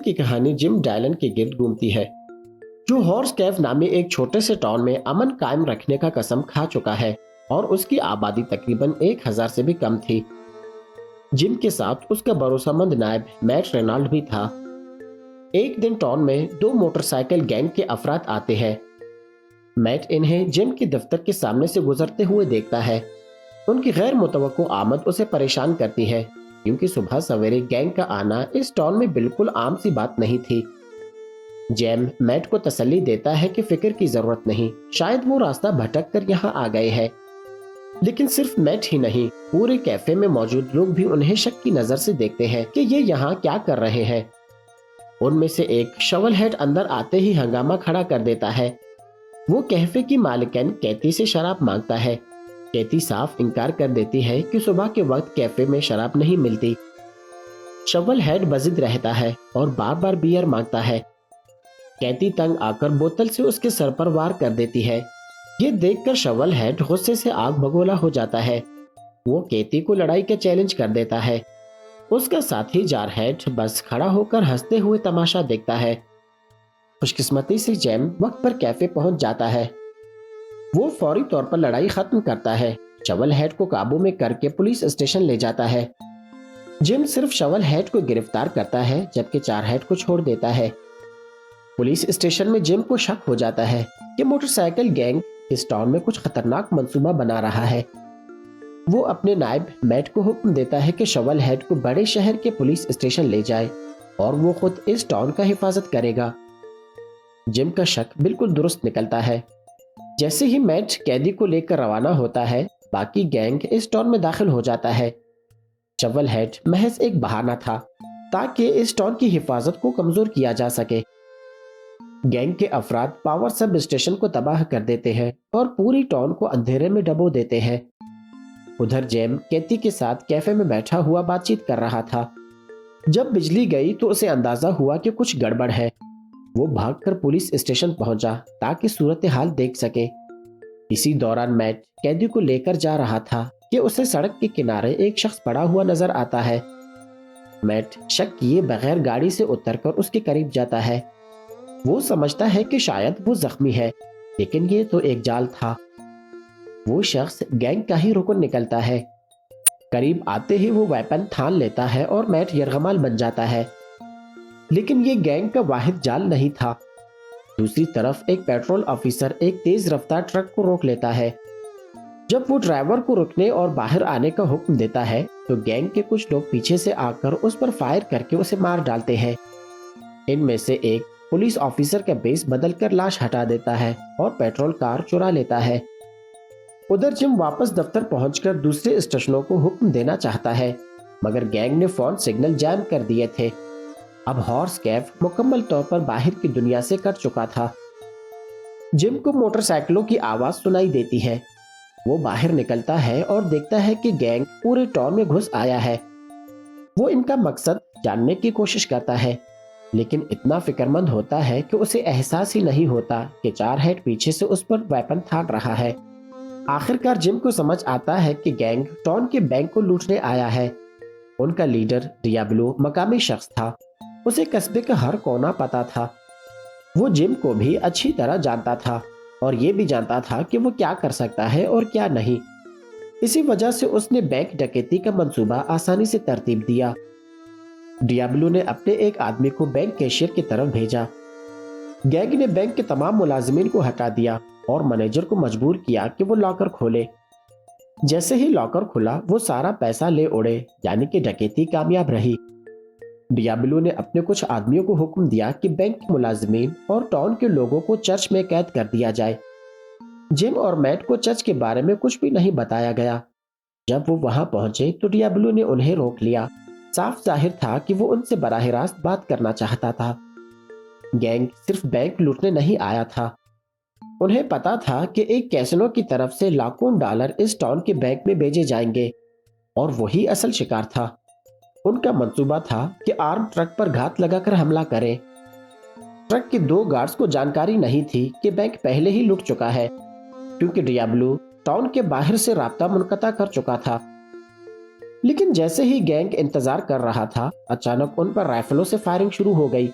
की कहानी gym Dylan के गिर्द घूमती है, जो हॉर्स कैव नामी एक छोटे से टाउन में अमन कायम रखने का कसम खा चुका है और उसकी आबादी तकरीबन 1000 से भी कम थी। जिम के साथ उसका भरोसेमंद नायब मैट रेनाल्ड भी था। एक दिन टाउन में दो मोटरसाइकिल गैंग के अफराद आते हैं। मैट इन्हें जिम के दफ्तर के सामने से गुजरते हुए देखता है। उनकी गैर मुतवक्को आमद उसे परेशान करती है, क्योंकि सुबह सवेरे गैंग का आना इस टाउन में बिल्कुल आम सी बात नहीं थी। जैम मैट को तसल्ली देता है कि फिक्र की जरूरत नहीं, शायद वो रास्ता भटक कर यहाँ आ गए हैं। लेकिन सिर्फ मैट ही नहीं, पूरे कैफे में मौजूद लोग भी उन्हें शक की नजर से देखते हैं कि ये यहाँ क्या कर रहे हैं। उनमें से एक शवल हेड अंदर आते ही हंगामा खड़ा कर देता है। वो कैफे की मालिकन कैथी से शराब मांगता है। कैथी साफ इनकार कर देती है कि सुबह के वक्त कैफे में शराब नहीं मिलती। शवल हेड बजिद रहता है और बार बार बियर मांगता है। कैथी तंग आकर बोतल से उसके सर पर वार कर देती है। ये देखकर शवल हेड गुस्से से आग बगोला हो जाता है। वो कैथी को लड़ाई के चैलेंज कर देता है। उसका साथी जार हेड बस खड़ा होकर हंसते हुए तमाशा देखता है। खुशकिस्मती से जैम वक्त पर कैफे पहुंच जाता है। वो फौरी तौर पर लड़ाई खत्म करता है, शवल हेड को काबू में करके पुलिस स्टेशन ले जाता है। जिम सिर्फ शवल हेड को गिरफ्तार करता है, जबकि चार हेड को छोड़ देता है। पुलिस स्टेशन में जिम को शक हो जाता है कि मोटरसाइकिल गैंग इस टाउन में कुछ खतरनाक मंसूबा बना रहा है। वो अपने नायब मैट को हुक्म देता है कि शवल हेड को बड़े शहर के पुलिस स्टेशन ले जाए और वो खुद इस टाउन का हिफाजत करेगा। जिम का शक बिल्कुल दुरुस्त निकलता है। जैसे ही मैट कैदी को लेकर रवाना होता है, बाकी गैंग इस टाउन में दाखिल हो जाता है। शवल हेड महज एक बहाना था ताकि इस टाउन की हिफाजत को कमजोर किया जा सके। गैंग के अफराद पावर सब स्टेशन को तबाह कर देते हैं और पूरी टाउन को अंधेरे में डबो देते हैं। उधर जैम कैथी के साथ कैफे में बैठा हुआ बातचीत कर रहा था। जब बिजली गई तो उसे अंदाजा हुआ कि कुछ गड़बड़ है। वो भागकर पुलिस स्टेशन पहुंचा ताकि सूरत हाल देख सके। इसी दौरान मैट कैदी को लेकर जा रहा था कि उसे सड़क के किनारे एक शख्स पड़ा हुआ नजर आता है। मैट शक किए बगैर गाड़ी से उतरकर उसके करीब जाता है। वो समझता है कि शायद वो जख्मी है, लेकिन ये तो एक जाल था। वो शख्स गैंग का ही रुकन निकलता है। करीब आते ही वो वेपन थान लेता है और मैट यरगमाल बन जाता है। लेकिन ये गैंग का वाहिद जाल नहीं था। दूसरी तरफ एक पेट्रोल ऑफिसर एक तेज रफ्तार ट्रक को रोक लेता है। जब वो ड्राइवर को रुकने और बाहर आने का हुक्म देता है तो गैंग के कुछ लोग पीछे से आकर उस पर फायर करके उसे मार डालते हैं। इनमें से एक पुलिस ऑफिसर का बेस बदलकर लाश हटा देता है और पेट्रोल कार चुरा लेता है। उधर जिम वापस दफ्तर पहुंचकर दूसरे स्टेशनों को हुक्म देना चाहता है, मगर गैंग ने फोन सिग्नल जैम कर दिए थे। अब हॉर्स कैव मुकम्मल तौर पर बाहर की दुनिया से कट चुका था। जिम को मोटरसाइकिलों की आवाज सुनाई देती है। वो बाहर निकलता है और देखता है कि गैंग पूरे टाउन में घुस आया है। वो इनका मकसद जानने की कोशिश करता है, लेकिन इतना फिक्रमंद होता है कि उसे एहसास ही नहीं होता कि चार हेड पीछे से उस पर वेपन थान रहा है। आखिरकार जिम को समझ आता है कि गैंग टाउन के बैंक को लूटने आया है। उनका लीडर डियाब्लो मकामी शख्स था। उसे कस्बे का हर कोना पता था। वो जिम को भी अच्छी तरह जानता था और ये भी जानता था कि वो क्या कर सकता है और क्या नहीं। इसी वजह से उसने बैंक डकैती का मंसूबा आसानी से तरतीब दिया। डियाब्लो ने अपने एक आदमी को बैंक कैशियर की तरफ भेजा। गैंग ने बैंक के तमाम मुलाजिमीन को हटा दिया और मैनेजर को मजबूर किया कि वो लॉकर खोले। जैसे ही लॉकर खुला वो सारा पैसा ले उड़े, यानी कि डकैती कामयाब रही। डियाब्लो ने अपने कुछ आदमियों को हुक्म दिया कि बैंक के मुलाजिमीन और टाउन के लोगों को चर्च में कैद कर दिया जाए। जिम और मैट को चर्च के बारे में कुछ भी नहीं बताया गया। जब वो वहां पहुंचे तो डियाब्लो ने उन्हें रोक लिया। साफ जाहिर था कि वो उनसे बराह रास्त बात करना चाहता था। गैंग सिर्फ बैंक लूटने नहीं आया था। उन्हें पता था कि एक कैसिनो की तरफ से लाखों डॉलर इस टाउन के बैंक में भेजे जाएंगे और वही असल शिकार था। उनका मंसूबा था कि आर्म ट्रक पर घात लगाकर हमला करें। ट्रक के दो गार्ड्स को जानकारी नहीं थी कि बैंक पहले ही लूट चुका है, क्योंकि डियाब्लो टाउन के बाहर से राब्ता मुनक़ता कर चुका था। لیکن جیسے ہی گینگ انتظار کر رہا تھا اچانک ان پر رائفلوں سے فائرنگ شروع ہو گئی۔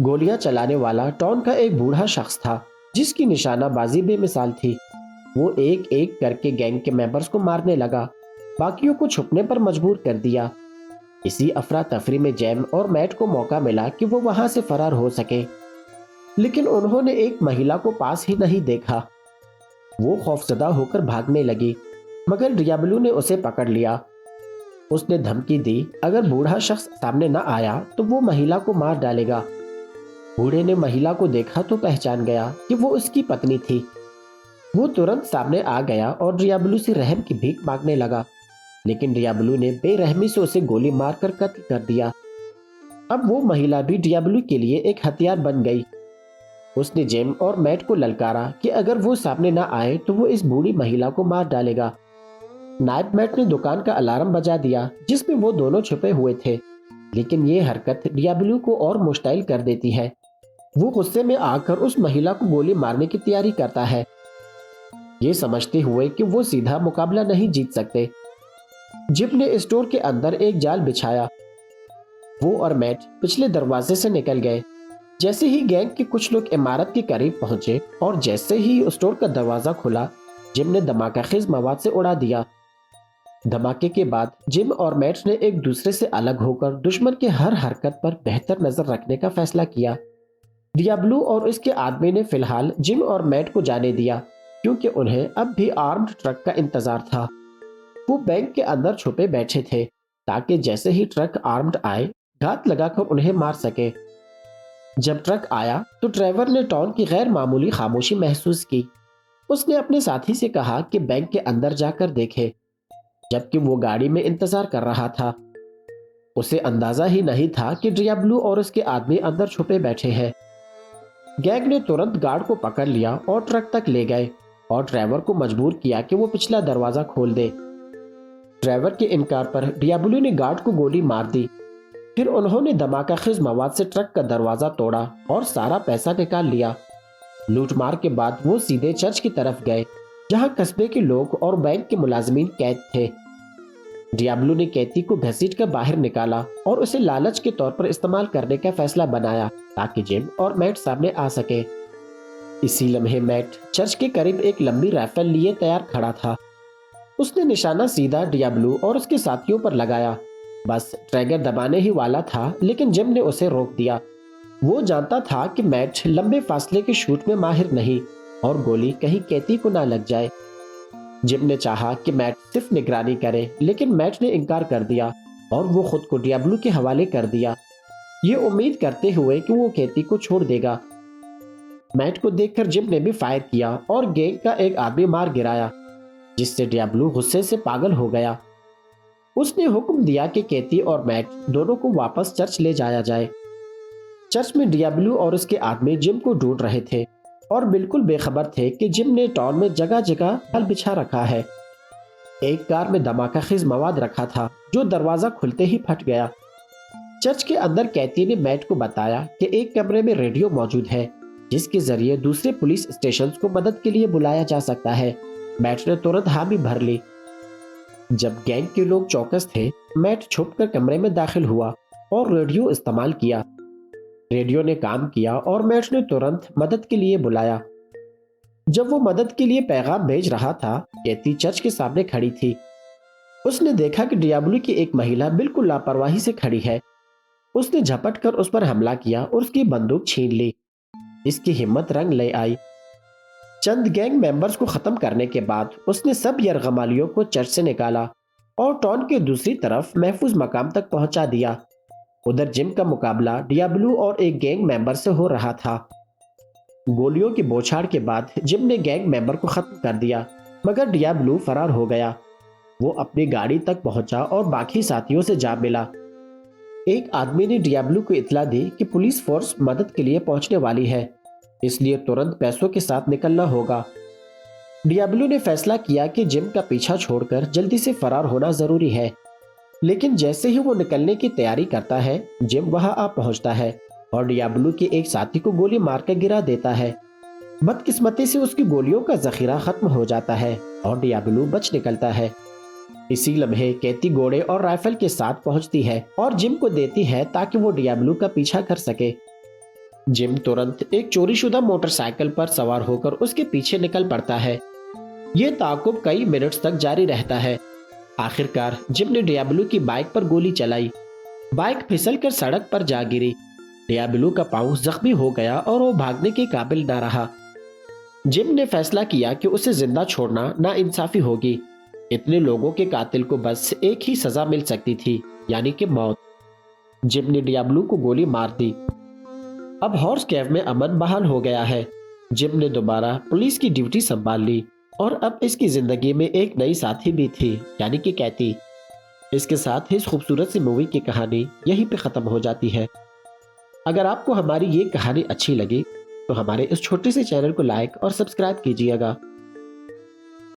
گولیاں چلانے والا ٹون کا ایک بوڑھا شخص تھا جس کی نشانہ بازی بے مثال تھی۔ وہ ایک ایک کر کے گینگ کے ممبرز کو مارنے لگا، باقیوں کو چھپنے پر مجبور کر دیا۔ اسی افراتفری میں جیم اور میٹ کو موقع ملا کہ وہ وہاں سے فرار ہو سکے، لیکن انہوں نے ایک مہیلا کو پاس ہی نہیں دیکھا۔ وہ خوفزدہ ہو کر بھاگنے لگی، مگر ڈیابلو نے اسے پکڑ لیا۔ اس نے دھمکی دی اگر بوڑھا شخص سامنے نہ آیا تو وہ مہیلا کو مار ڈالے گا۔ بوڑھے نے مہیلا کو دیکھا تو پہچان گیا کہ وہ اس کی پتنی تھی۔ وہ ترنت سامنے آ گیا اور ڈیابلو سے رحم کی بھیک مانگنے لگا، لیکن ڈیابلو نے بے رحمی سے اسے گولی مار کر قتل کر دیا۔ اب وہ مہیلا بھی ڈیابلو کے لیے ایک ہتھیار بن گئی۔ اس نے جیم اور میٹ کو للکارا کہ اگر وہ سامنے نہ آئے تو وہ اس بوڑھی مہیلا کو مار ڈالے گا۔ نائٹ میٹ نے دکان کا الارم بجا دیا جس میں وہ دونوں چھپے ہوئے تھے، لیکن یہ حرکت ڈیابلو کو اور مشتعل کر دیتی ہے۔ وہ غصے میں آ کر اس مہیلا کو گولی مارنے کی تیاری کرتا ہے، یہ سمجھتے ہوئے کہ وہ سیدھا مقابلہ نہیں جیت سکتے۔ جم نے اسٹور کے اندر ایک جال بچھایا۔ وہ اور میٹ پچھلے دروازے سے نکل گئے۔ جیسے ہی گینگ کے کچھ لوگ عمارت کے قریب پہنچے اور جیسے ہی اسٹور کا دروازہ کھلا، جم نے دھماکہ خیز مواد سے اڑا دیا۔ دھماکے کے بعد جم اور میٹ نے ایک دوسرے سے الگ ہو کر دشمن کے ہر حرکت پر بہتر نظر رکھنے کا فیصلہ کیا۔ ڈیابلو اور اس کے آدمی نے فی الحال جم اور میٹ کو جانے دیا کیونکہ انہیں اب بھی آرمڈ ٹرک کا انتظار تھا۔ وہ بینک کے اندر چھپے بیٹھے تھے تاکہ جیسے ہی ٹرک آرمڈ آئے گھات لگا کر انہیں مار سکے۔ جب ٹرک آیا تو ڈرائیور نے ٹون کی غیر معمولی خاموشی محسوس کی۔ اس نے اپنے ساتھی سے کہا کہ بینک کے اندر جا کر دیکھے، جبکہ وہ گاڑی میں انتظار کر رہا تھا۔ اسے اندازہ ہی نہیں تھا کہ ڈیابلو اور اس کے آدمی اندر چھپے بیٹھے ہیں۔ گینگ نے ترنت گارڈ کو پکڑ لیا اور ٹرک تک لے گئے اور ڈرائیور کو مجبور کیا کہ وہ پچھلا دروازہ کھول دے۔ ڈرائیور کے انکار پر ڈیابلو نے گارڈ کو گولی مار دی۔ پھر انہوں نے دھماکہ خیز مواد سے ٹرک کا دروازہ توڑا اور سارا پیسہ نکال لیا۔ لوٹ مار کے بعد وہ سیدھے چرچ کی طرف گئے جہاں قصبے کے لوگ اور بینک کے ملازمین قید تھے۔ ڈیابلو نے کیتی کو گھسیٹ کر باہر نکالا اور اسے لالچ کے طور پر استعمال کرنے کا فیصلہ بنایا تاکہ جم اور میٹ سامنے آ سکے۔ اسی لمحے میٹ چرچ کے قریب ایک لمبی رائفل لیے تیار کھڑا تھا۔ اس نے نشانہ سیدھا ڈیابلو اور اس کے ساتھیوں پر لگایا، بس ٹریگر دبانے ہی والا تھا لیکن جم نے اسے روک دیا۔ وہ جانتا تھا کہ میٹ لمبے فاصلے کے شوٹ میں ماہر نہیں اور گولی کہیں کیتی کو نہ لگ جائے۔ جم نے چاہا کہ میٹ صرف نگرانی کرے لیکن میٹ نے انکار کر دیا اور وہ خود کو ڈیابلو کے حوالے کر دیا، یہ امید کرتے ہوئے کہ وہ کیتی کو چھوڑ دے گا۔ میٹ کو دیکھ کر جم نے بھی فائر کیا اور گینگ کا ایک آدمی مار گرایا جس سے ڈیابلو غصے سے پاگل ہو گیا۔ اس نے حکم دیا کہ کیتی اور میٹ دونوں کو واپس چرچ لے جایا جائے۔ چرچ میں ڈیابلو اور اس کے آدمی جم کو ڈھونڈ رہے تھے اور بالکل بے خبر تھے کہ جم نے ٹاؤن میں جگہ جگہ جال بچھا رکھا ہے۔ ایک کار میں دھماکہ خیز مواد رکھا تھا جو دروازہ کھلتے ہی پھٹ گیا۔ چرچ کے اندر کیتی نے میٹ کو بتایا کہ ایک کمرے میں ریڈیو موجود ہے جس کے ذریعے دوسرے پولیس اسٹیشنز کو مدد کے لیے بلایا جا سکتا ہے۔ میٹ نے ترنت حامی بھر لی۔ جب گینگ کے لوگ چوکس تھے، میٹ چھپ کر کمرے میں داخل ہوا اور ریڈیو استعمال کیا۔ ریڈیو نے کام کیا اور میٹ نے ترنت مدد کے لیے بلایا۔ جب وہ مدد کے لیے پیغام بھیج رہا تھا، کیتی چرچ کے سامنے کھڑی تھی۔ اس نے دیکھا کہ ڈیابلو کی ایک مہیلا بالکل لاپرواہی سے کھڑی ہے۔ اس نے جھپٹ کر اس پر حملہ کیا اور اس کی بندوق چھین لی۔ اس کی ہمت رنگ لے آئی۔ چند گینگ ممبرز کو ختم کرنے کے بعد اس نے سب یرغمالیوں کو چرچ سے نکالا اور ٹاؤن کے دوسری طرف محفوظ مقام تک پہنچا دیا۔ ادھر جم کا مقابلہ ڈیابلو اور ایک گینگ ممبر سے ہو رہا تھا۔ گولیوں کی بوچھاڑ کے بعد جم نے گینگ ممبر کو ختم کر دیا مگر ڈیابلو فرار ہو گیا۔ وہ اپنی گاڑی تک پہنچا اور باقی ساتھیوں سے جا ملا۔ ایک آدمی نے ڈیابلو کو اطلاع دی کہ پولیس فورس مدد کے لیے پہنچنے والی ہے، اس لیے ترنت پیسوں کے ساتھ نکلنا ہوگا۔ ڈیابلو نے فیصلہ کیا کہ جم کا پیچھا چھوڑ کر جلدی سے فرار ہونا ضروری ہے، لیکن جیسے ہی وہ نکلنے کی تیاری کرتا ہے، جم وہاں آ پہنچتا ہے اور ڈیابلو کے ایک ساتھی کو گولی مار کر گرا دیتا ہے۔ بدقسمتی سے اس کی گولیوں کا ذخیرہ ختم ہو جاتا ہے اور ڈیابلو بچ نکلتا ہے۔ इसी लम्हे कैती घोड़े और राइफल के साथ पहुंचती है और जिम को देती है ताकि वो डियाब्लो का पीछा कर सके। जिम तुरंत एक चोरीशुदा मोटरसाइकिल पर सवार होकर उसके पीछे निकल पड़ता है। ये ताक़ुब कई मिनट्स तक जारी रहता है। आखिरकार जिम ने डियाब्लो की बाइक पर गोली चलाई। बाइक फिसलकर सड़क पर जा गिरी। डियाब्लो का पांव जख्मी हो गया और वो भागने के काबिल न रहा। जिम ने फैसला किया कि उसे जिंदा छोड़ना नाइंसाफी होगी। इतने लोगों के कातिल को बस एक ही सजा मिल सकती थी, यानी कि मौत। जिम ने डियाब्लो को गोली मार दी। अब हॉर्स केव में अमन बहाल हो गया है। जिम ने दोबारा पुलिस की ड्यूटी संभाल ली और अब इसकी जिंदगी में एक नई साथी भी थी, यानी कि कैती। इसके साथ इस खूबसूरत सी मूवी की कहानी यहीं पे खत्म हो जाती है। अगर आपको हमारी ये कहानी अच्छी लगी तो हमारे इस छोटे से चैनल को लाइक और सब्सक्राइब कीजिएगा।